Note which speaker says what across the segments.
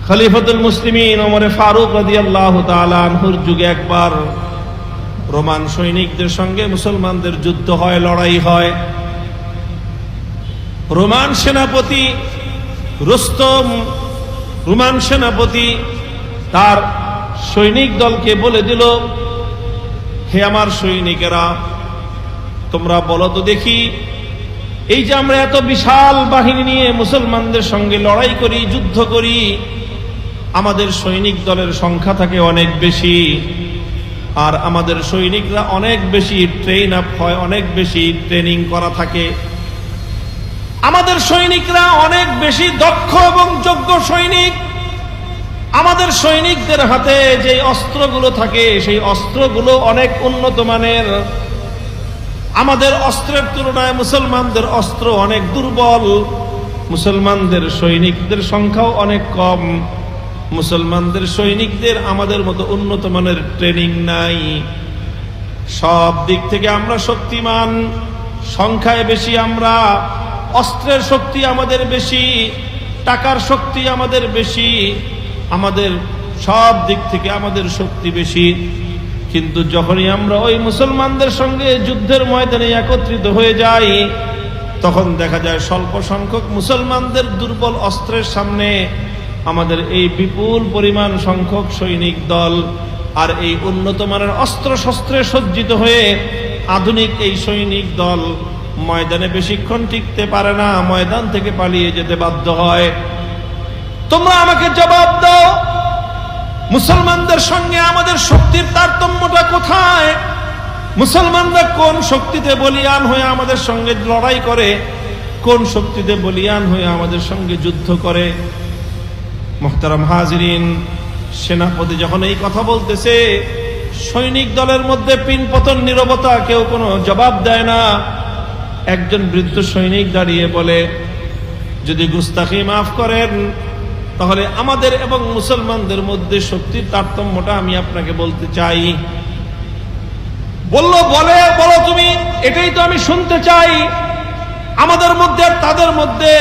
Speaker 1: খলিফাতুল মুসলিমিন ওমর ফারুক রাদিয়াল্লাহু তাআলা আনহুর যুগে একবার রোমান সৈনিকদের সঙ্গে মুসলমানদের যুদ্ধ হয়, লড়াই হয়। রোমান সেনাপতি রুস্তম, রোমান সেনাপতি তার সৈনিক দলকে বলে দিল, হে আমার সৈনিকেরা, তোমরা বলো তো দেখি, এই যে আমরা এত বিশাল বাহিনী নিয়ে মুসলমানদের সঙ্গে লড়াই করি, যুদ্ধ করি, আমাদের সৈনিক দলের সংখ্যা থাকে অনেক বেশি, আর আমাদের সৈনিকরা অনেক বেশি ট্রেন আপ হয়, অনেক বেশি ট্রেনিং করা থাকে, আমাদের সৈনিকরা অনেক বেশি দক্ষ এবং যোগ্য সৈনিক। আমাদের সৈনিকদের হাতে যে অস্ত্রগুলো থাকে সেই অস্ত্রগুলো অনেক উন্নত মানের। আমাদের অস্ত্রের তুলনায় মুসলমানদের অস্ত্র অনেক দুর্বল, মুসলমানদের সৈনিকদের সংখ্যাও অনেক কম, মুসলমানদের সৈনিকদের আমাদের মতো উন্নত মানের ট্রেনিং নাই। সব দিক থেকে আমরা শক্তিমান, সংখ্যায় বেশি আমরা, অস্ত্রের শক্তি আমাদের বেশি, টাকার শক্তি আমাদের বেশি, আমাদের সব দিক থেকে আমাদের শক্তি বেশি। কিন্তু যখনই আমরা ওই মুসলমানদের সঙ্গে যুদ্ধের ময়দানে একত্রিত হয়ে যাই, তখন দেখা যায় স্বল্প সংখ্যক মুসলমানদের দুর্বল অস্ত্রের সামনে আমাদের এই বিপুল পরিমাণ সংখ্যক সৈনিক দল আর এই উন্নত মানের অস্ত্র শস্ত্রে সজ্জিত হয়ে আধুনিক এই সৈনিক দল ময়দানে বেশিক্ষণ টিকতে পারে না, ময়দান থেকে পালিয়ে যেতে বাধ্য হয়। তোমরা আমাকে জবাব দাও, মুসলমানদের সঙ্গে আমাদের শক্তির তারতম্যটা কোথায়? মুসলমানরা কোন শক্তিতে বলিয়ান হয়ে আমাদের সঙ্গে লড়াই করে, কোন শক্তিতে বলিয়ান হয়ে আমাদের সঙ্গে যুদ্ধ করে? মুহতারাম হাজিরিন, সেনাপতি যখন এই কথা বলতেছে, সৈনিক দলের মধ্যে পিনপতন, নীরবতা, কেউ কোনো জবাব দেয় না। একজন বৃদ্ধ সৈনিক দাঁড়িয়ে বলে, যদি গুস্তাখি মাফ করেন, তাহলে আমাদের এবং মুসলমানদের মধ্যে শক্তির তারতম্যটা আমি আপনাকে বলতে চাই। বলো তুমি, এটাই তো আমি শুনতে চাই। আমাদের মধ্যে আর তাদের মধ্যে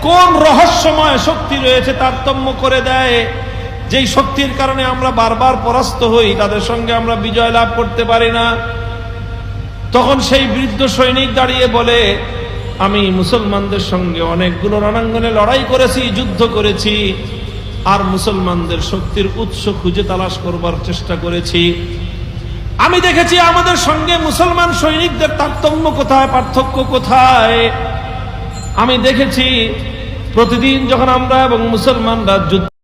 Speaker 1: কোন রহস্যময় শক্তি রয়েছে তারতম্য করে দেয়, যেই শক্তির কারণে আমরা বারবার পরাস্ত হই, তাদের সঙ্গে আমরা বিজয় লাভ করতে পারি না? তখন সেই বৃদ্ধ সৈনিক দাঁড়িয়ে বলে, আমি মুসলমানদের সঙ্গে অনেকগুলো রণাঙ্গনে লড়াই করেছি, যুদ্ধ করেছি, আর মুসলমানদের শক্তির উৎস খুঁজে তালাশ করবার চেষ্টা করেছি। আমি দেখেছি আমাদের সঙ্গে মুসলমান সৈনিকদের তারতম্য কোথায়, পার্থক্য কোথায়। আমি দেখেছি প্রতিদিন যখন আমরা এবং মুসলমানরা যুদ্ধ